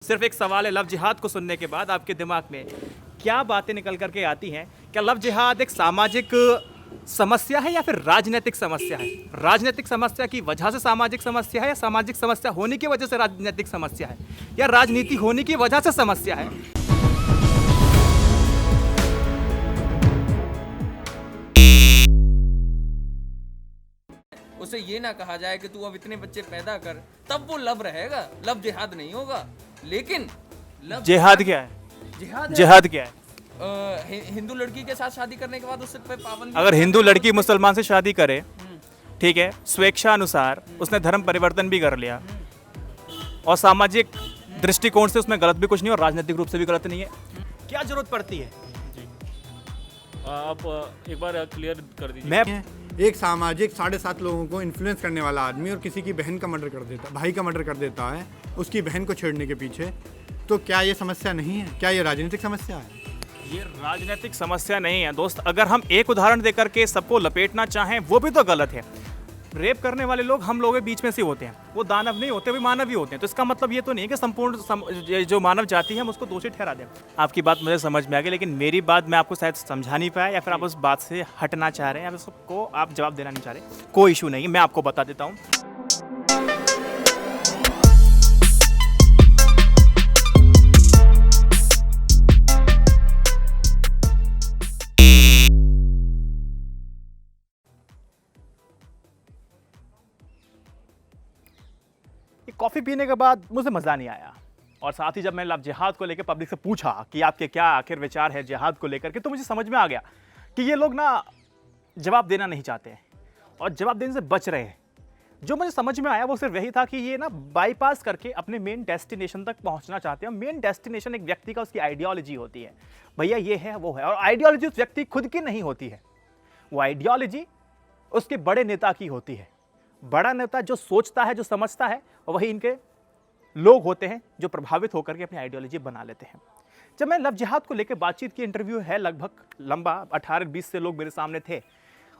सिर्फ एक सवाल है, लव जिहाद को सुनने के बाद आपके दिमाग में क्या बातें निकल करके आती हैं? क्या लव जिहाद एक सामाजिक समस्या है या फिर राजनीतिक समस्या है? राजनीतिक समस्या की वजह से सामाजिक समस्या है, या सामाजिक समस्या होने की वजह से राजनीतिक समस्या है, या राजनीति होने की वजह से समस्या है? उसे ये ना कहा जाए कि तू अब इतने बच्चे पैदा कर, तब वो लव रहेगा, लव जिहाद नहीं होगा। लेकिन लव जिहाद क्या है? जिहाद जिहाद क्या है? हिंदू लड़की के साथ शादी करने के बाद उससे पे पाबंदी। अगर हिंदू लड़की मुसलमान से शादी करे, ठीक है, स्वेच्छा अनुसार उसने धर्म परिवर्तन भी कर लिया और सामाजिक दृष्टिकोण से उसमें गलत भी कुछ नहीं और राजनीतिक रूप से भी गलत नहीं है, क्या जरूरत पड़ती है? आप एक बार क्लियर कर दीजिए। मैं एक सामाजिक 7.5 लोगों को इन्फ्लुएंस करने वाला आदमी और किसी की बहन का मर्डर कर देता, भाई का मर्डर कर देता है उसकी बहन को छेड़ने के पीछे, तो क्या ये समस्या नहीं है? क्या ये राजनीतिक समस्या है? ये राजनीतिक समस्या नहीं है दोस्त। अगर हम एक उदाहरण देकर के सबको लपेटना चाहें वो भी तो गलत है। रेप करने वाले लोग हम लोगों के बीच में से होते हैं, वो दानव नहीं होते, वो मानव ही होते हैं। तो इसका मतलब ये तो नहीं है कि संपूर्ण जो मानव जाति है हम उसको दोषी ठहरा दें। आपकी बात मुझे समझ में आ गई, लेकिन मेरी बात मैं आपको शायद समझा नहीं पाया, या फिर आप उस बात से हटना चाह रहे हैं, या फिर उसको आप जवाब देना नहीं चाह रहे। कोई इशू नहीं, मैं आपको बता देता हूँ। कॉफ़ी पीने के बाद मुझे मज़ा नहीं आया, और साथ ही जब मैंने लव जिहाद को लेकर पब्लिक से पूछा कि आपके क्या आखिर विचार है जिहाद को लेकर के, तो मुझे समझ में आ गया कि ये लोग ना जवाब देना नहीं चाहते हैं और जवाब देने से बच रहे हैं। जो मुझे समझ में आया वो सिर्फ यही था कि ये ना बाईपास करके अपने मेन डेस्टिनेशन तक पहुंचना चाहते हैं। मेन डेस्टिनेशन एक व्यक्ति का उसकी आइडियोलॉजी होती है, भैया ये है वो है, और आइडियोलॉजी उस व्यक्ति खुद की नहीं होती है, वो आइडियोलॉजी उसके बड़े नेता की होती है। बड़ा नेता जो सोचता है, जो समझता है, वही इनके लोग होते हैं जो प्रभावित होकर के अपनी आइडियोलॉजी बना लेते हैं। जब मैं लव जिहाद को लेकर बातचीत की, इंटरव्यू है लगभग लंबा, 18-20 से लोग मेरे सामने थे।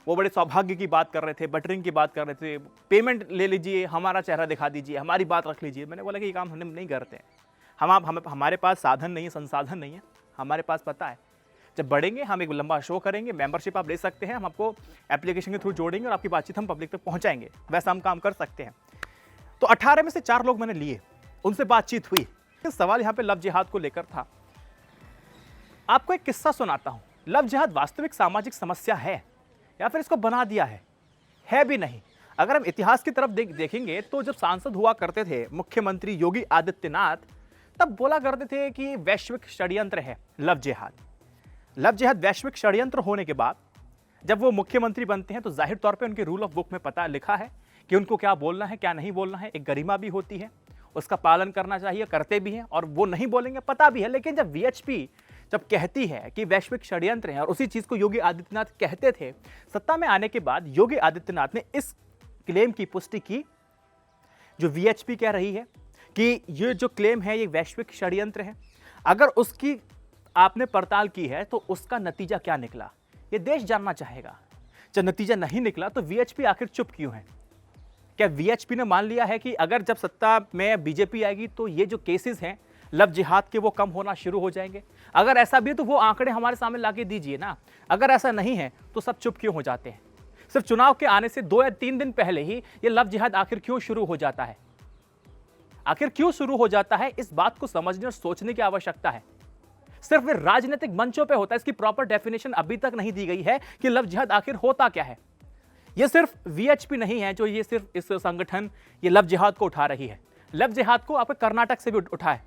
वो बड़े सौभाग्य की बात कर रहे थे, बटरिंग की बात कर रहे थे, पेमेंट ले लीजिए, हमारा चेहरा दिखा दीजिए, हमारी बात रख लीजिए। मैंने बोला कि ये काम हम नहीं करते हैं। हमारे पास साधन नहीं है, संसाधन नहीं है। हमारे पास पता है जब बढ़ेंगे हम एक लंबा शो करेंगे, मेंबरशिप आप ले सकते हैं, हम आपको एप्लीकेशन के थ्रू जोड़ेंगे और आपकी बातचीत हम पब्लिक तक पहुंचाएंगे। वैसा हम काम कर सकते हैं। तो 18 में से 4 लोग मैंने लिए, उनसे बातचीत हुई। सवाल यहाँ पे लव जिहाद को लेकर था। आपको एक किस्सा सुनाता हूँ। लव जिहाद वास्तविक सामाजिक समस्या है या फिर इसको बना दिया है भी नहीं। अगर हम इतिहास की तरफ देखेंगे तो जब सांसद हुआ करते थे मुख्यमंत्री योगी आदित्यनाथ, तब बोला करते थे कि वैश्विक षड्यंत्र है लव जिहाद। लव जिहाद वैश्विक षड्यंत्र होने के बाद जब वो मुख्यमंत्री बनते हैं तो जाहिर तौर पे उनके रूल ऑफ बुक में पता लिखा है कि उनको क्या बोलना है, क्या नहीं बोलना है। एक गरिमा भी होती है, उसका पालन करना चाहिए, करते भी हैं, और वो नहीं बोलेंगे पता भी है। लेकिन जब वीएचपी जब कहती है कि वैश्विक षड्यंत्र है, और उसी चीज को योगी आदित्यनाथ कहते थे, सत्ता में आने के बाद योगी आदित्यनाथ ने इस क्लेम की पुष्टि की जो वीएचपी कह रही है कि ये जो क्लेम है ये वैश्विक षड्यंत्र है। अगर उसकी आपने पड़ताल की है तो उसका नतीजा क्या निकला, ये देश जानना चाहेगा। जब नतीजा नहीं निकला तो वीएचपी आखिर चुप क्यों है? क्या वीएचपी ने मान लिया है कि अगर जब सत्ता में बीजेपी आएगी तो ये जो केसेस हैं लव जिहाद के वो कम होना शुरू हो जाएंगे? अगर ऐसा भी है तो वो आंकड़े हमारे सामने लाके दीजिए ना। अगर ऐसा नहीं है तो सब चुप क्यों हो जाते हैं? सिर्फ चुनाव के आने से 2 या 3 दिन पहले ही ये लव जिहाद आखिर क्यों शुरू हो जाता है? आखिर क्यों शुरू हो जाता है? इस बात को समझने और सोचने की आवश्यकता है। सिर्फ वे राजनीतिक मंचों पे होता है, इसकी प्रॉपर डेफिनेशन अभी तक नहीं दी गई है कि लव जिहाद आखिर होता क्या है। ये सिर्फ वीएचपी नहीं है जो ये सिर्फ इस संगठन ये लव जिहाद को उठा रही है। लव जिहाद को आपके कर्नाटक से भी उठा है।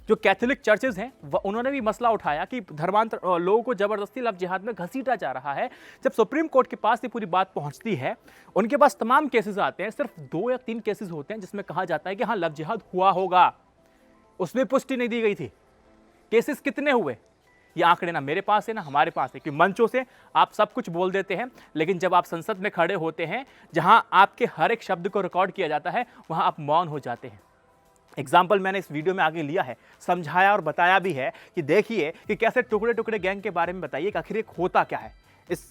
जो कैथोलिक चर्चेज हैं उन्होंने भी मसला उठाया कि धर्मांतर लोगों को जबरदस्ती लव जिहाद में घसीटा जा रहा है। जब सुप्रीम कोर्ट के पास ये पूरी बात पहुंचती है, उनके पास तमाम केसेस आते हैं, सिर्फ 2 या 3 केसेस होते हैं जिसमें कहा जाता है कि हाँ लव जिहाद हुआ होगा, उसमें पुष्टि नहीं दी गई थी। केसेस कितने हुए ये आंकड़े ना मेरे पास है ना हमारे पास है, कि मंचों से आप सब कुछ बोल देते हैं, लेकिन जब आप संसद में खड़े होते हैं जहां आपके हर एक शब्द को रिकॉर्ड किया जाता है वहां आप मौन हो जाते हैं। एग्जाम्पल मैंने इस वीडियो में आगे लिया है, समझाया और बताया भी है कि देखिए कि कैसे टुकड़े टुकड़े गैंग के बारे में बताइए कि आखिर एक होता क्या है। इस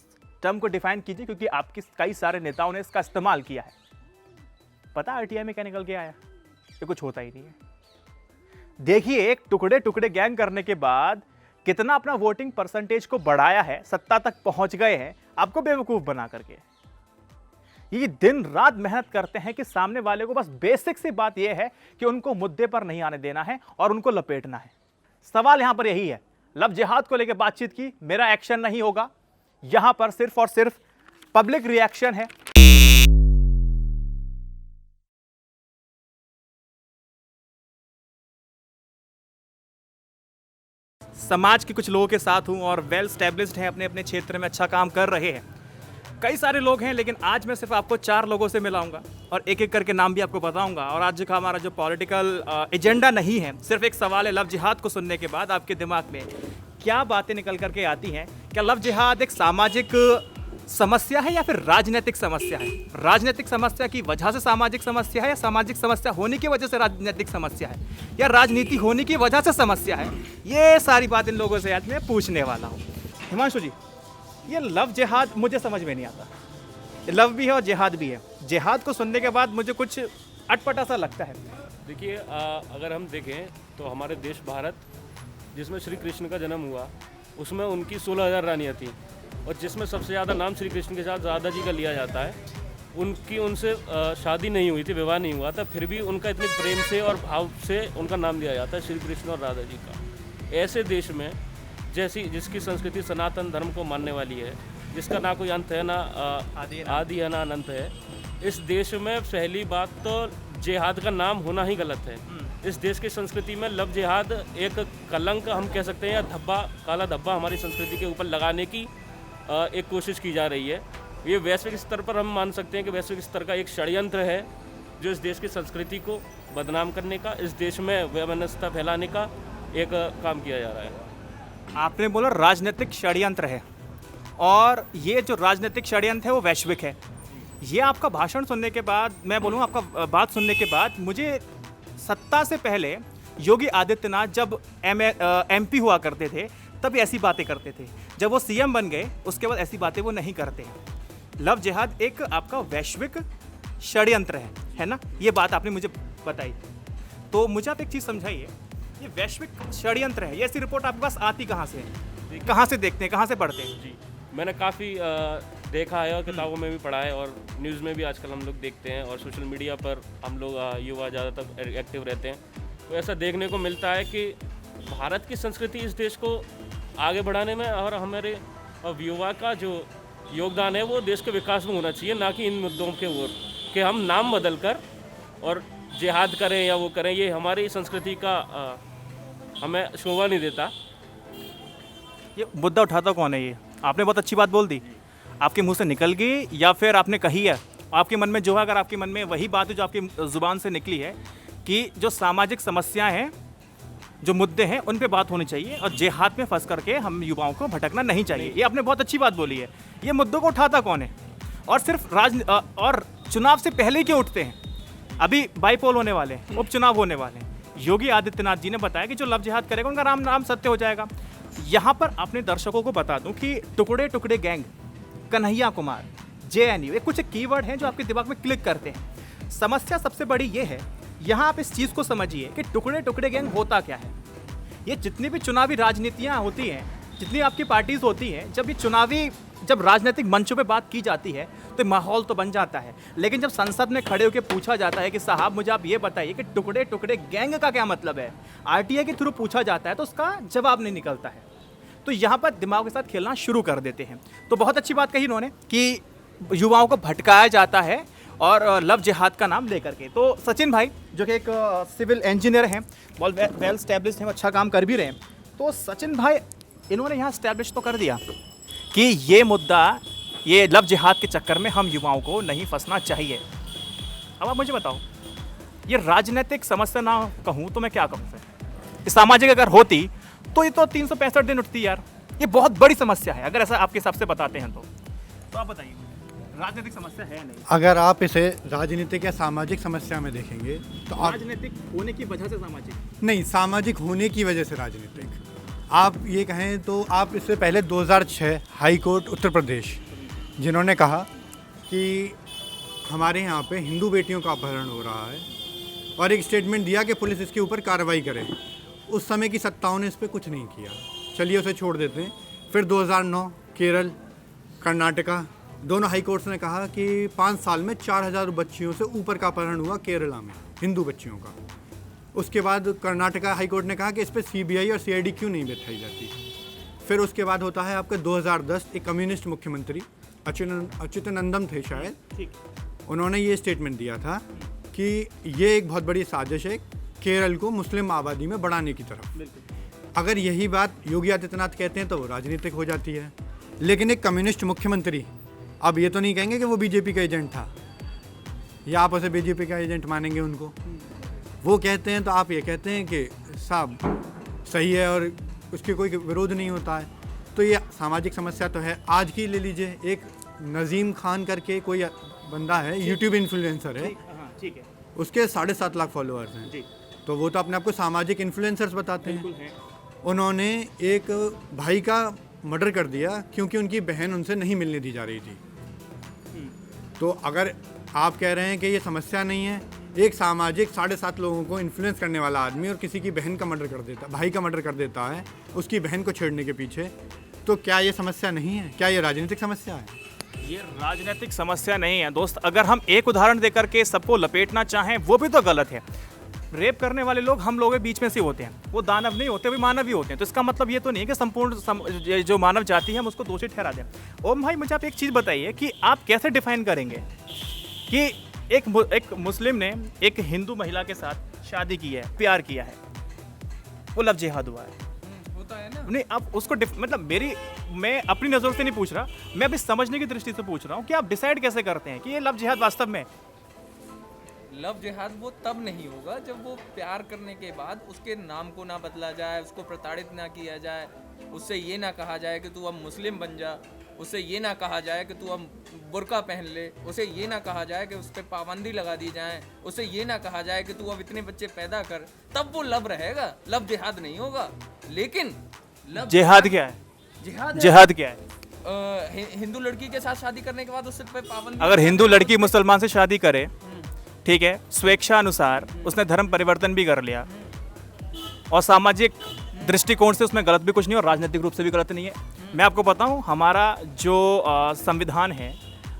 टर्म को डिफाइन कीजिए, क्योंकि आपके कई सारे नेताओं ने इसका इस्तेमाल किया है। पता आरटीआई में क्या निकल के आया? ये कुछ होता ही नहीं है। देखिए एक टुकड़े टुकड़े गैंग करने के बाद कितना अपना वोटिंग परसेंटेज को बढ़ाया है, सत्ता तक पहुंच गए हैं आपको बेवकूफ बना करके। ये दिन रात मेहनत करते हैं कि सामने वाले को बस बेसिक सी बात यह है कि उनको मुद्दे पर नहीं आने देना है और उनको लपेटना है। सवाल यहां पर यही है, लव जिहाद को लेकर बातचीत की, मेरा एक्शन नहीं होगा, यहां पर सिर्फ और सिर्फ पब्लिक रिएक्शन है। समाज के कुछ लोगों के साथ हूं और वेल स्टैब्लिश्ड हैं, अपने अपने क्षेत्र में अच्छा काम कर रहे हैं। कई सारे लोग हैं, लेकिन आज मैं सिर्फ आपको 4 लोगों से मिलाऊंगा और एक एक करके नाम भी आपको बताऊंगा। और आज का हमारा जो पॉलिटिकल एजेंडा नहीं है, सिर्फ एक सवाल है, लव जिहाद को सुनने के बाद आपके दिमाग में क्या बातें निकल करके आती हैं? क्या लव जिहाद एक सामाजिक समस्या है या फिर राजनीतिक समस्या है? राजनीतिक समस्या की वजह से सामाजिक समस्या है या सामाजिक समस्या होने की वजह से राजनीतिक समस्या है या राजनीति होने की वजह से समस्या है? ये सारी बात इन लोगों से आज मैं पूछने वाला हूँ। हिमांशु जी, ये लव जिहाद मुझे समझ में नहीं आता। लव भी है और जिहाद भी है। जिहाद को सुनने के बाद मुझे कुछ अटपटा सा लगता है। देखिए, अगर हम देखें तो हमारे देश भारत, जिसमें श्री कृष्ण का जन्म हुआ, उसमें उनकी 16,000 रानियाँ थी और जिसमें सबसे ज़्यादा नाम श्री कृष्ण के साथ राधा जी का लिया जाता है। उनकी उनसे शादी नहीं हुई थी, विवाह नहीं हुआ था, फिर भी उनका इतने प्रेम से और भाव से उनका नाम लिया जाता है श्री कृष्ण और राधा जी का। ऐसे देश में जिसकी संस्कृति सनातन धर्म को मानने वाली है, जिसका ना कोई अंत है, ना आदि है, ना अनंत है, इस देश में पहली बात तो जिहाद का नाम होना ही गलत है। इस देश की संस्कृति में लव जिहाद एक कलंक हम कह सकते हैं, या धब्बा, काला धब्बा हमारी संस्कृति के ऊपर लगाने की एक कोशिश की जा रही है। ये वैश्विक स्तर पर हम मान सकते हैं कि वैश्विक स्तर का एक षड्यंत्र है, जो इस देश की संस्कृति को बदनाम करने का, इस देश में वैमनस्यता फैलाने का एक काम किया जा रहा है। आपने बोला राजनीतिक षड्यंत्र है, और ये जो राजनीतिक षड्यंत्र है वो वैश्विक है। ये आपका भाषण सुनने के बाद, मैं बोलूँ आपका बात सुनने के बाद, मुझे सत्ता से पहले योगी आदित्यनाथ जब MP हुआ करते थे तब ऐसी बातें करते थे। जब वो CM बन गए उसके बाद ऐसी बातें वो नहीं करते। लव जिहाद एक आपका वैश्विक षड्यंत्र है ना? ये बात आपने मुझे बताई। तो मुझे आप एक चीज़ समझाइए, ये वैश्विक षड्यंत्र है, ये ऐसी रिपोर्ट आपके पास आती कहाँ से है? कहाँ से देखते हैं, कहाँ से पढ़ते हैं? जी, मैंने काफ़ी देखा है और किताबों में भी पढ़ा है और न्यूज़ में भी आजकल हम लोग देखते हैं और सोशल मीडिया पर हम लोग युवा ज़्यादातर एक्टिव रहते हैं। तो ऐसा देखने को मिलता है कि भारत की संस्कृति इस देश को आगे बढ़ाने में और हमारे युवा का जो योगदान है वो देश के विकास में होना चाहिए, ना कि इन मुद्दों के ओर कि हम नाम बदल कर और जिहाद करें या वो करें। ये हमारी संस्कृति का हमें शोभा नहीं देता। ये मुद्दा उठाता कौन है? ये आपने बहुत अच्छी बात बोल दी, आपके मुंह से निकल गई या फिर आपने कही है? आपके मन में जो है, अगर आपके मन में वही बात है जो आपकी ज़ुबान से निकली है कि जो सामाजिक समस्याएं हैं, जो मुद्दे हैं, उन पे बात होनी चाहिए और जिहाद में फंस करके हम युवाओं को भटकना नहीं चाहिए। ये आपने बहुत अच्छी बात बोली है। ये मुद्दों को उठाता कौन है? और सिर्फ और चुनाव से पहले ही क्यों उठते हैं? अभी बाईपोल होने वाले हैं, उपचुनाव होने वाले हैं। योगी आदित्यनाथ जी ने बताया कि जो लव जिहाद करेगा उनका नाम सत्य हो जाएगा। यहाँ पर अपने दर्शकों को बता दूं कि टुकड़े टुकड़े गैंग, कन्हैया कुमार, JNU, ये कुछ कीवर्ड हैं जो आपके दिमाग में क्लिक करते हैं। समस्या सबसे बड़ी ये है, यहाँ आप इस चीज़ को समझिए कि टुकड़े टुकड़े गैंग होता क्या है। ये जितनी भी चुनावी राजनीतियाँ होती हैं, जितनी आपकी पार्टीज होती हैं, जब राजनीतिक मंचों पे बात की जाती है तो माहौल तो बन जाता है, लेकिन जब संसद में खड़े होकर पूछा जाता है कि साहब मुझे आप ये बताइए कि टुकड़े टुकड़े गैंग का क्या मतलब है, RTI के थ्रू पूछा जाता है तो उसका जवाब नहीं निकलता है। तो यहाँ पर दिमाग के साथ खेलना शुरू कर देते हैं। तो बहुत अच्छी बात कही इन्होंने कि युवाओं को भटकाया जाता है और लव जिहाद का नाम लेकर के। तो सचिन भाई जो कि एक सिविल इंजीनियर हैं, बहुत वेल स्टैब्लिश हैं, अच्छा काम कर भी रहे हैं। तो सचिन भाई, इन्होंने यहाँ स्टैब्लिश तो कर दिया कि ये मुद्दा, ये लव जिहाद के चक्कर में हम युवाओं को नहीं फंसना चाहिए। अब आप मुझे बताओ, ये राजनीतिक समस्या ना कहूँ तो मैं क्या कहूँ फिर? सामाजिक अगर होती तो ये तो 365 दिन उठती यार। ये बहुत बड़ी समस्या है अगर ऐसा आपके हिसाब से बताते हैं तो आप बताइए, राजनीतिक समस्या है नहीं? अगर आप इसे राजनीतिक या सामाजिक समस्या में देखेंगे तो राजनीतिक होने की वजह से सामाजिक नहीं, सामाजिक होने की वजह से राजनीतिक। आप ये कहें तो आप इससे पहले 2006 हाई कोर्ट उत्तर प्रदेश, जिन्होंने कहा कि हमारे यहाँ पे हिंदू बेटियों का अपहरण हो रहा है और एक स्टेटमेंट दिया कि पुलिस इसके ऊपर कार्रवाई करे। उस समय की सत्ताओं ने इस पर कुछ नहीं किया, चलिए उसे छोड़ देते हैं। फिर 2009 केरल, कर्नाटका, दोनों हाई कोर्ट्स ने कहा कि 5 साल में 4000 बच्चियों से ऊपर का अपहरण हुआ केरला में, हिंदू बच्चियों का। उसके बाद कर्नाटका हाई कोर्ट ने कहा कि इस पर सीबीआई और सीआईडी क्यों नहीं बैठाई जाती। फिर उसके बाद होता है आपका 2010, एक कम्युनिस्ट मुख्यमंत्री अच्युतानंदन थे शायद, ठीक। उन्होंने ये स्टेटमेंट दिया था कि ये एक बहुत बड़ी साजिश है केरल को मुस्लिम आबादी में बढ़ाने की तरफ। अगर यही बात योगी आदित्यनाथ कहते हैं तो वो राजनीतिक हो जाती है। लेकिन एक कम्युनिस्ट मुख्यमंत्री, अब ये तो नहीं कहेंगे कि वो बीजेपी का एजेंट था, या आप उसे बीजेपी का एजेंट मानेंगे उनको। वो कहते हैं तो आप ये कहते हैं कि साहब सही है और उसके कोई विरोध नहीं होता है। तो ये सामाजिक समस्या तो है। आज की ले लीजिए, एक नज़ीम खान करके कोई बंदा है, यूट्यूब इन्फ्लुएंसर है, ठीक है, उसके 7.5 लाख फॉलोअर्स हैं जी। तो वो तो अपने आप को सामाजिक इन्फ्लुएंसर्स बताते हैं। है। उन्होंने एक भाई का मर्डर कर दिया क्योंकि उनकी बहन उनसे नहीं मिलने दी जा रही थी। तो अगर आप कह रहे हैं कि ये समस्या नहीं है, एक सामाजिक 7.5 लोगों को इन्फ्लुएंस करने वाला आदमी और किसी की बहन का मर्डर कर देता, भाई का मर्डर कर देता है उसकी बहन को छेड़ने के पीछे, तो क्या ये समस्या नहीं है? क्या ये राजनीतिक समस्या है? ये राजनीतिक समस्या नहीं है दोस्त। अगर हम एक उदाहरण देकर के सबको लपेटना चाहें वो भी तो गलत है। रेप करने वाले लोग हम लोगों के बीच में से होते हैं, वो दानव नहीं होते, वो मानव ही होते हैं। तो इसका मतलब ये तो नहीं है कि संपूर्ण जो मानव जाति है हम उसको दोषी ठहरा दें। ओम भाई, मुझे आप एक चीज़ बताइए कि आप कैसे डिफाइन करेंगे कि एक मुस्लिम ने एक हिंदू महिला के साथ शादी की है, प्यार किया है, वो लव जिहाद हुआ है। होता है ना। नहीं, आप उसको मतलब मैं अपनी नज़र से नहीं पूछ रहा, मैं अभी समझने की दृष्टि से पूछ रहा हूँ कि आप डिसाइड कैसे करते हैं कि ये लव जिहाद वास्तव में। लव जिहाद वो तब नहीं होगा जब वो प्यार करने के बाद उसके नाम को ना बदला जाए, उसको प्रताड़ित ना किया जाए, उससे ये ना कहा जाए कि तू अब मुस्लिम बन जा, उससे ये ना कहा जाए कि तू अब बुर्का पहन ले, उसे ये ना कहा जाए कि उस पर पाबंदी लगा दी जाए, उसे ये ना कहा जाए कि तू अब इतने बच्चे पैदा कर, तब वो लव रहेगा। लव जिहाद नहीं होगा। लेकिन लव जिहाद क्या है? जिहाद जिहाद क्या है? हिंदू लड़की के साथ शादी करने के बाद उससे पे पाबंदी। अगर हिंदू लड़की मुसलमान से शादी करे, ठीक है, स्वेच्छा अनुसार उसने धर्म परिवर्तन भी कर लिया और सामाजिक दृष्टिकोण से उसमें गलत भी कुछ नहीं और राजनीतिक रूप से भी गलत नहीं है। मैं आपको बताऊं, हमारा जो संविधान है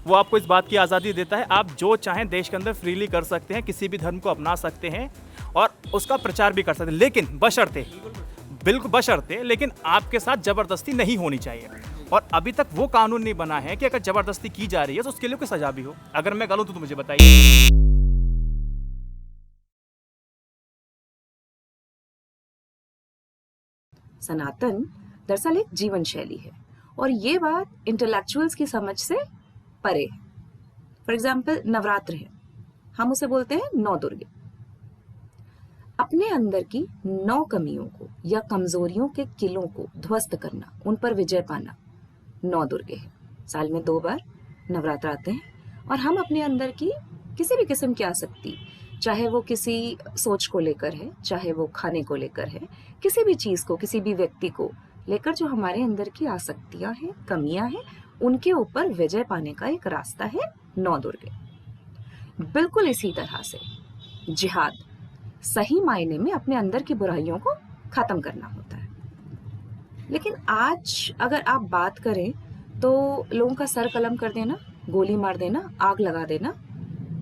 वो आपको इस बात की आज़ादी देता है, आप जो चाहें देश के अंदर फ्रीली कर सकते हैं, किसी भी धर्म को अपना सकते हैं और उसका प्रचार भी कर सकते हैं, लेकिन बशर्ते, बिल्कुल बशर्ते, लेकिन आपके साथ ज़बरदस्ती नहीं होनी चाहिए। और अभी तक वो कानून नहीं बना है कि अगर ज़बरदस्ती की जा रही है तो उसके लिए कोई सज़ा भी हो। अगर मैं गलत हूँ तो मुझे बताइए। सनातन दरअसल एक जीवन शैली है और ये बात इंटेलेक्चुअल्स की समझ से परे है। फॉर एग्जाम्पल नवरात्र है, हम उसे बोलते हैं 9 दुर्गे। अपने अंदर की 9 कमियों को या कमजोरियों के किलों को ध्वस्त करना, उन पर विजय पाना 9 दुर्गे है। साल में 2 बार नवरात्र आते हैं और हम अपने अंदर की किसी भी किस्म की आसक्ति, चाहे वो किसी सोच को लेकर है, चाहे वो खाने को लेकर है, किसी भी चीज को, किसी भी व्यक्ति को लेकर जो हमारे अंदर की आसक्तियां हैं, कमियां हैं, उनके ऊपर विजय पाने का एक रास्ता है 9 दुर्गे। बिल्कुल इसी तरह से जिहाद सही मायने में अपने अंदर की बुराइयों को खत्म करना होता है। लेकिन आज अगर आप बात करें तो लोगों का सर कलम कर देना, गोली मार देना, आग लगा देना,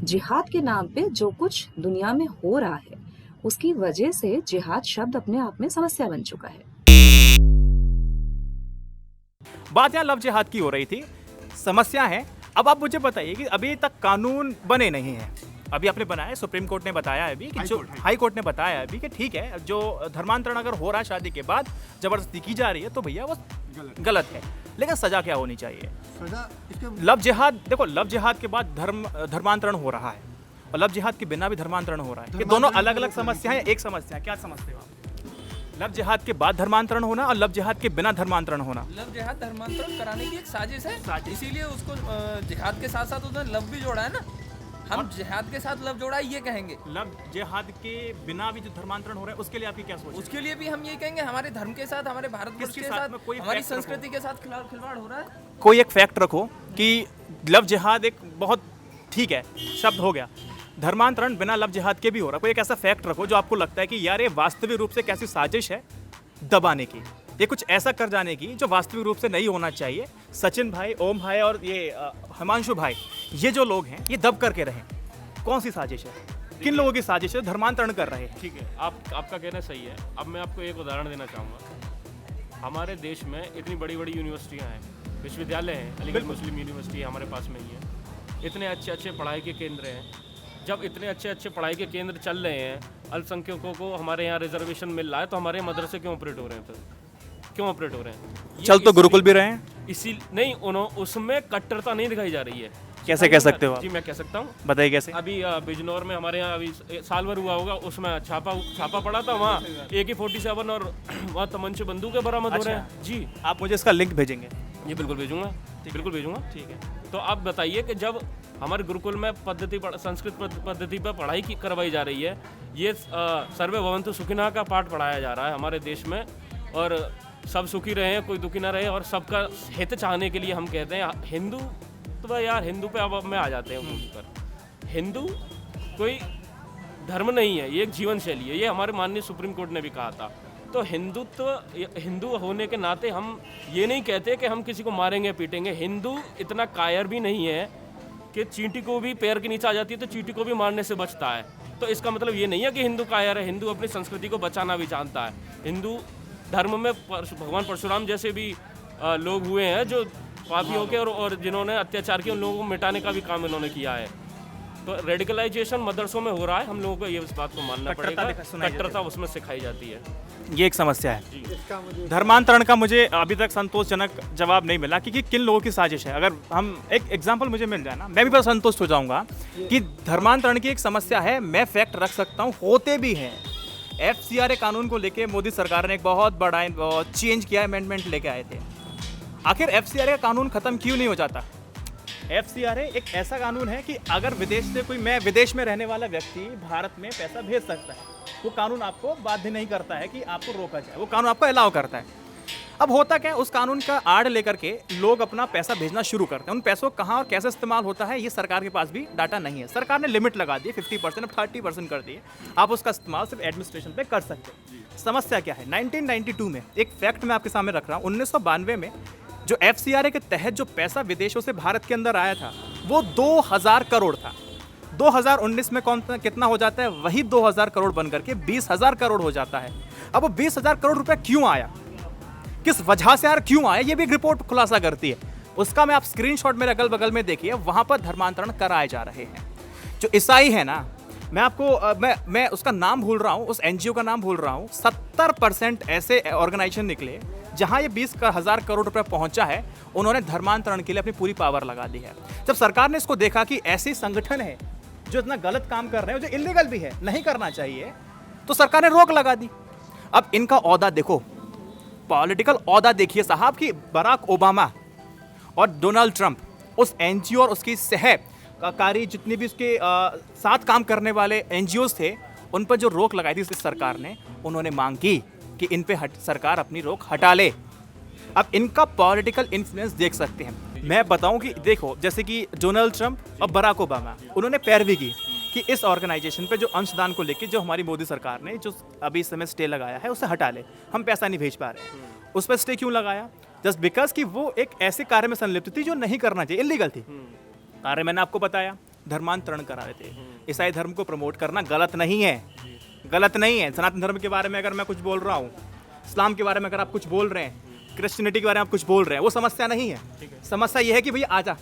जिहाद के नाम पे जो कुछ दुनिया में हो रहा है उसकी वजह से जिहाद शब्द अपने आप में समस्या बन चुका है। बात यहाँ लव जिहाद की हो रही थी, समस्या है। अब आप मुझे बताइए कि अभी तक कानून बने नहीं हैं, अभी आपने बनाया, सुप्रीम कोर्ट ने बताया है अभी कि जो हाई कोर्ट ने बताया अभी कि ठीक है, जो धर्मांतरण अगर हो रहा है शादी के बाद जबरदस्ती की जा रही है तो भैया वो गलत है, लेकिन सजा क्या होनी चाहिए? लव जिहाद, देखो लव जिहाद के बाद धर्मांतरण हो रहा है और लव जिहाद के बिना भी धर्मांतरण हो रहा है। ये दोनों अलग अलग समस्याएं, एक समस्या क्या समझते हो आप? लव जिहाद के बाद धर्मांतरण होना और लव जिहाद के बिना धर्मांतरण होना। लव जिहाद धर्मांतरण कराने की एक साजिश है, इसीलिए उसको जिहाद के साथ साथ उसने लव भी जोड़ा है ना। हम जिहाद के साथ लव जोड़ा है ये कहेंगे। लव जिहाद के बिना भी जो धर्मांतरण हो रहा है उसके लिए आपकी क्या सोच है? उसके लिए भी हम ये कहेंगे हमारे धर्म के साथ, हमारे भारतवर्ष के साथ, हमारी संस्कृति के साथ खिलवाड़ हो रहा है। कोई एक फैक्ट रखो कि लव जिहाद एक बहुत ठीक है शब्द हो गया, धर्मांतरण बिना लव जिहाद के भी हो रहा है। कोई एक ऐसा फैक्ट रखो जो आपको लगता है कि यार ये वास्तविक रूप से कैसी साजिश है दबाने की, ये कुछ ऐसा कर जाने की जो वास्तविक रूप से नहीं होना चाहिए। सचिन भाई, ओम भाई और ये हिमांशु भाई, ये जो लोग हैं ये दब करके रहें। कौन सी साजिश है, किन लोगों की साजिश है धर्मांतरण कर रहे हैं? ठीक है, आपका कहना सही है। अब मैं आपको एक उदाहरण देना चाहूँगा। हमारे देश में इतनी बड़ी बड़ी यूनिवर्सिटियाँ हैं, विश्वविद्यालय हैं, अलीगढ़ मुस्लिम यूनिवर्सिटी हमारे पास में ही है। इतने अच्छे अच्छे पढ़ाई के केंद्र हैं। जब इतने अच्छे अच्छे पढ़ाई के केंद्र चल रहे हैं, अल्पसंख्यकों को हमारे यहाँ रिजर्वेशन मिल रहा है, तो हमारे मदरसे क्यों ऑपरेट हो रहे हैं? फिर क्यों ऑपरेट हो रहे हैं? ये चल तो गुरुकुल भी रहे हैं, इसी नहीं, उसमें कट्टरता नहीं दिखाई जा रही है। कैसे कह सकते हो आप? जी मैं कह सकता हूँ। बताइए कैसे। अभी बिजनौर में हमारे यहाँ अभी साल भर हुआ होगा, उसमें छापा पड़ा था, वहाँ AK-47 और वहाँ तमंचे बंदूकें बरामद हो रहे हैं। जी आप मुझे इसका लिंक भेजेंगे? ये बिल्कुल भेजूंगा, बिल्कुल भेजूंगा। ठीक है। तो आप बताइए कि जब हमारे गुरुकुल में संस्कृत पद्धति पर पढ़ाई करवाई जा रही है, ये सर्वे भवन्तु सुखिनः का पाठ पढ़ाया जा रहा है हमारे देश में, और सब सुखी रहे, कोई दुखी ना रहे, और सबका हित चाहने के लिए हम कहते हैं हिंदू। तो यार हिंदू पे अब में आ जाते हैं पर हिंदू कोई धर्म नहीं है, ये एक जीवन शैली है। ये हमारे माननीय सुप्रीम कोर्ट ने भी कहा था। तो हिंदू होने के नाते हम ये नहीं कहते कि हम किसी को मारेंगे पीटेंगे। हिंदू इतना कायर भी नहीं है कि चींटी को भी पैर के नीचे आ जाती है तो चींटी को भी मारने से बचता है। तो इसका मतलब ये नहीं है कि हिंदू कायर है। हिंदू अपनी संस्कृति को बचाना भी जानता है। हिंदू धर्म में भगवान परशुराम जैसे भी लोग हुए हैं जो पापी होके और जिन्होंने अत्याचार किए, उन लोगों को मिटाने का भी काम इन्होंने किया है। तो रेडिकलाइजेशन मदरसों में हो रहा है, हम लोगों को ये इस बात को मानना पड़ेगा। कट्टरता उसमें सिखाई जाती है, ये एक समस्या है। धर्मांतरण का मुझे अभी तक संतोषजनक जवाब नहीं मिला कि किन लोगों की साजिश है। अगर हम एक एग्जांपल मुझे मिल जाए ना, मैं भी बस संतुष्ट हो जाऊंगा कि धर्मांतरण की एक समस्या है। मैं फैक्ट रख सकता हूँ, होते भी हैं। FCRA कानून को लेके मोदी सरकार ने एक बहुत बड़ा चेंज किया, अमेंडमेंट लेके आए थे। आखिर FCRA का कानून खत्म क्यों नहीं हो जाता? FCRA एक ऐसा कानून है कि अगर विदेश से मैं विदेश में रहने वाला व्यक्ति भारत में पैसा भेज सकता है, वो कानून आपको बाध्य नहीं करता है कि आपको रोका जाए, वो कानून आपको अलाउ करता है। अब होता क्या है, उस कानून का आड़ लेकर के लोग अपना पैसा भेजना शुरू करते हैं। उन पैसों कहाँ और कैसे इस्तेमाल होता है ये सरकार के पास भी डाटा नहीं है। सरकार ने लिमिट लगा दी 50%, अब 30% कर दी है। आप उसका इस्तेमाल सिर्फ एडमिनिस्ट्रेशन पे कर सकते हैं। समस्या क्या है? 1992 में एक फैक्ट मैं आपके सामने रख रहा हूँ। 1992 में जो FCRA के तहत जो पैसा विदेशों से भारत के अंदर आया था वो 2000 करोड़ था। 2019 में कितना हो जाता है? वही 2000 करोड़ बनकर के 20,000 करोड़ हो जाता है। अब वो 20,000 करोड़ रुपए क्यों आया, किस वजह से यार क्यों आया, ये भी एक रिपोर्ट खुलासा करती है। उसका मैं आप स्क्रीनशॉट मेरे अगल बगल में देखिए, वहां पर धर्मांतरण कराए जा रहे हैं। जो ईसाई है ना, मैं आपको मैं उसका नाम भूल रहा हूँ, उस NGO का नाम भूल रहा हूँ। 70% ऐसे ऑर्गेनाइजेशन निकले जहाँ ये 20,000 करोड़ रुपए पहुंचा है, उन्होंने धर्मांतरण के लिए अपनी पूरी पावर लगा दी है। जब सरकार ने इसको देखा कि ऐसे संगठन है जो इतना गलत काम कर रहे हैं, जो इलीगल भी है, नहीं करना चाहिए, तो सरकार ने रोक लगा दी। अब इनका औहदा देखो, पॉलिटिकल औहदा देखिए साहब, कि बराक ओबामा और डोनाल्ड ट्रंप उस NGO और उसकी सहकारी जितने भी उसके साथ काम करने वाले NGOs थे, उन पर जो रोक लगाई थी इस सरकार ने, उन्होंने मांग की कि इन पे सरकार अपनी रोक हटा ले। अब इनका पॉलिटिकल इन्फ्लुएंस देख सकते हैं। मैं बताऊं कि देखो, जैसे कि डोनाल्ड ट्रंप और बराक ओबामा, उन्होंने पैरवी की कि इस ऑर्गेनाइजेशन पे जो अंशदान को लेके जो हमारी मोदी सरकार ने जो अभी इस समय स्टे लगाया है उसे हटा ले, हम पैसा नहीं भेज पा रहे हैं। उस पर स्टे क्यों लगाया? जस्ट बिकॉज कि वो एक ऐसे कार्य में संलिप्त थी जो नहीं करना चाहिए, इलीगल थी। कार्य मैंने आपको बताया, धर्मांतरण करा रहे थे। ईसाई धर्म को प्रमोट करना गलत नहीं है, गलत नहीं है। सनातन धर्म के बारे में अगर मैं कुछ बोल रहा हूँ, इस्लाम के बारे में अगर आप कुछ बोल रहे हैं, क्रिश्चियनिटी के बारे में आप कुछ बोल रहे हैं, वो समस्या नहीं है। समस्या ये है कि भैया आजा,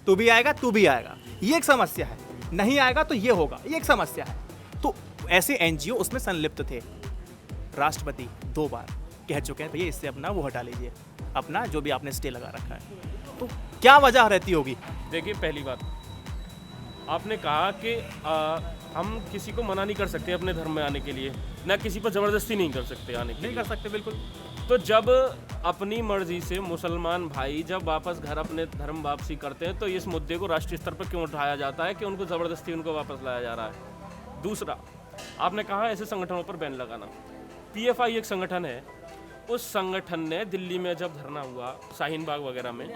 तू भी आएगा, तू भी आएगा, ये एक समस्या है। नहीं आएगा तो ये होगा, ये एक समस्या है। तो ऐसे NGO उसमें संलिप्त थे। राष्ट्रपति 2 बार कह चुके हैं भैया इससे अपना वो हटा लीजिए, अपना जो भी आपने स्टे लगा रखा है। तो क्या वजह रहती होगी? देखिए, पहली बात आपने कहा कि हम किसी को मना नहीं कर सकते अपने धर्म में आने के लिए, ना किसी पर ज़बरदस्ती नहीं कर सकते आने के लिए। नहीं कर सकते, बिल्कुल। तो जब अपनी मर्जी से मुसलमान भाई जब वापस घर अपने धर्म वापसी करते हैं, तो इस मुद्दे को राष्ट्रीय स्तर पर क्यों उठाया जाता है कि उनको ज़बरदस्ती उनको वापस लाया जा रहा है? दूसरा, आपने कहा ऐसे संगठनों पर बैन लगाना। PFI एक संगठन है, उस संगठन ने दिल्ली में जब धरना हुआ शाहीन बाग वगैरह में,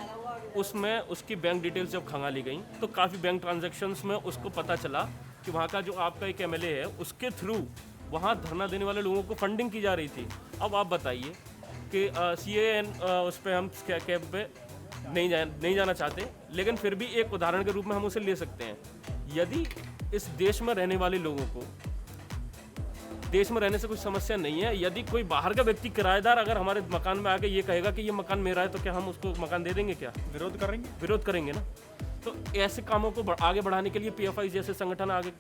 उसमें उसकी बैंक डिटेल्स जब खंगाली गई तो काफ़ी बैंक ट्रांजैक्शंस में उसको पता चला कि वहाँ का जो आपका एक एमएलए है उसके थ्रू वहाँ धरना देने वाले लोगों को फंडिंग की जा रही थी। अब आप बताइए कि CAN उस पर हम कैब पे नहीं जाना चाहते, लेकिन फिर भी एक उदाहरण के रूप में हम उसे ले सकते हैं। यदि इस देश में रहने वाले लोगों को देश में रहने से कोई समस्या नहीं है, यदि कोई बाहर का व्यक्ति किराएदार अगर हमारे मकान में आके ये कहेगा कि ये मकान मेरा है, तो क्या हम उसको मकान दे देंगे? क्या विरोध करेंगे ना। तो ऐसे कामों को आगे बढ़ाने के लिए PFI जैसे संगठन आगे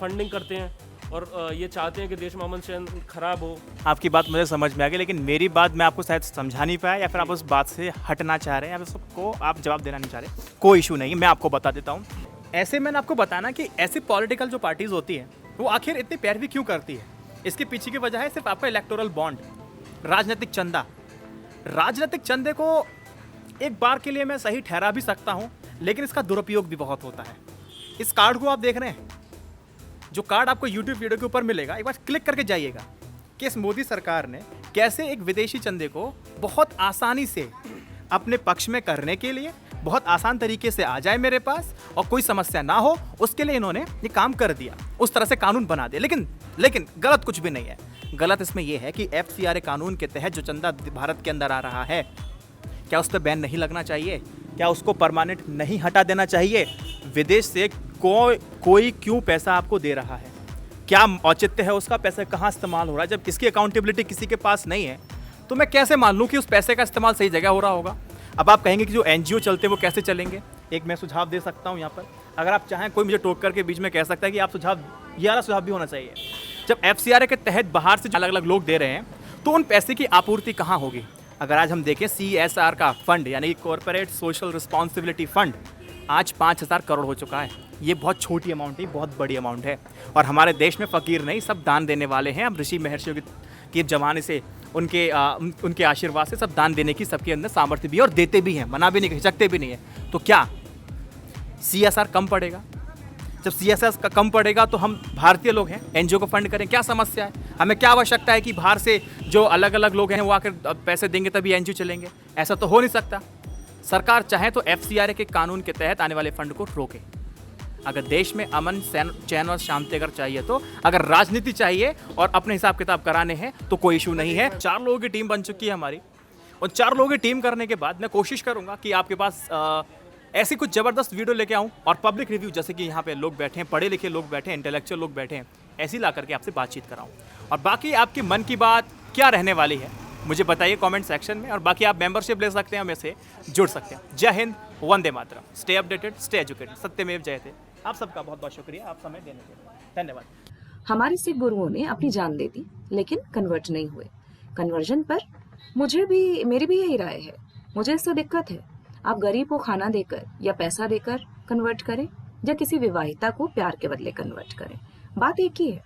फंडिंग करते हैं और ये चाहते हैं कि देश में अमन चैन खराब हो। आपकी बात मुझे समझ में आ गई, लेकिन मेरी बात मैं आपको शायद समझा नहीं पाया, या फिर आप उस बात से हटना चाह रहे हैं, या फिर उसको आप जवाब देना नहीं चाह रहे। कोई इशू नहीं है, मैं आपको बता देता हूँ। ऐसे मैंने आपको बताना कि ऐसी पॉलिटिकल जो पार्टीज होती हैं वो आखिर इतनी पैरवी क्यों करती है। इसके पीछे की वजह है सिर्फ आपका इलेक्टोरल बॉन्ड, राजनीतिक चंदा। राजनीतिक चंदे को एक बार के लिए मैं सही ठहरा भी सकता हूँ, लेकिन इसका दुरुपयोग भी बहुत होता है। इस कार्ड को आप देख रहे हैं, जो कार्ड आपको YouTube वीडियो के ऊपर मिलेगा, एक बार क्लिक करके जाइएगा कि इस मोदी सरकार ने कैसे एक विदेशी चंदे को बहुत आसानी से अपने पक्ष में करने के लिए बहुत आसान तरीके से आ जाए मेरे पास और कोई समस्या ना हो, उसके लिए इन्होंने ये काम कर दिया, उस तरह से कानून बना दिया। लेकिन गलत कुछ भी नहीं है। गलत इसमें यह है कि FCRA कानून के तहत जो चंदा भारत के अंदर आ रहा है, क्या उस पर बैन नहीं लगना चाहिए? क्या उसको परमानेंट नहीं हटा देना चाहिए? विदेश से कोई क्यों पैसा आपको दे रहा है? क्या औचित्य है उसका? पैसा कहाँ इस्तेमाल हो रहा है? जब इसकी अकाउंटेबिलिटी किसी के पास नहीं है, तो मैं कैसे मान लूँ कि उस पैसे का इस्तेमाल सही जगह हो रहा होगा? अब आप कहेंगे कि जो NGO चलते हैं वो कैसे चलेंगे? एक मैं सुझाव दे सकता हूँ यहाँ पर, अगर आप चाहें कोई मुझे टोक करके बीच में कह सकता है कि आप सुझाव, ये वाला सुझाव भी होना चाहिए। जब FCRA के तहत बाहर से अलग अलग लोग दे रहे हैं, तो उन पैसे की आपूर्ति कहाँ होगी? अगर आज हम देखें CSR का फंड, यानी कॉर्पोरेट सोशल रिस्पॉन्सिबिलिटी फंड, आज 5000 करोड़ हो चुका है। ये बहुत छोटी अमाउंट है, बहुत बड़ी अमाउंट है। और हमारे देश में फ़कीर नहीं, सब दान देने वाले हैं। अब ऋषि महर्षियों के ज़माने से उनके आशीर्वाद से सब दान देने की सबके अंदर सामर्थ्य भी है और देते भी हैं, मना भी नहीं, हिचकते भी नहीं है। तो क्या CSR कम पड़ेगा? जब CSR कम पड़ेगा तो हम भारतीय लोग हैं, NGO को फंड करें, क्या समस्या है? हमें क्या आवश्यकता है कि बाहर से जो अलग अलग लोग हैं वो आकर पैसे देंगे तभी NGO चलेंगे? ऐसा तो हो नहीं सकता। सरकार चाहे तो FCRA के कानून के तहत आने वाले फंड को रोके। अगर देश में अमन चैन और शांति अगर चाहिए, तो अगर राजनीति चाहिए और अपने हिसाब किताब कराने हैं, तो कोई इशू नहीं है। 4 लोगों की टीम बन चुकी है हमारी, और 4 लोगों की टीम करने के बाद मैं कोशिश करूंगा कि आपके पास ऐसी कुछ ज़बरदस्त वीडियो लेके आऊं और पब्लिक रिव्यू, जैसे कि यहाँ पे लोग बैठे हैं, पढ़े लिखे लोग बैठे हैं, इंटेलेक्चुअल लोग बैठे हैं, ऐसी ला करके आपसे बातचीत कराऊं। और बाकी आपकी मन की बात क्या रहने वाली है मुझे बताइए कमेंट सेक्शन में, और बाकी आप मेंबरशिप ले सकते हैं, हमें से जुड़ सकते हैं। जय Hind, Vande Mataram. Stay updated, stay educated, सत्यमेव जयते। आप सबका बहुत बहुत शुक्रिया, आप समय देने के लिए धन्यवाद। हमारे सिख गुरुओं ने अपनी जान दे दी, लेकिन कन्वर्ट नहीं हुए। कन्वर्जन पर मेरी भी यही राय है। मुझे इससे दिक्कत है। आप गरीब को खाना देकर या पैसा देकर कन्वर्ट करें, या किसी विवाहिता को प्यार के बदले कन्वर्ट करें, बात एक ही है।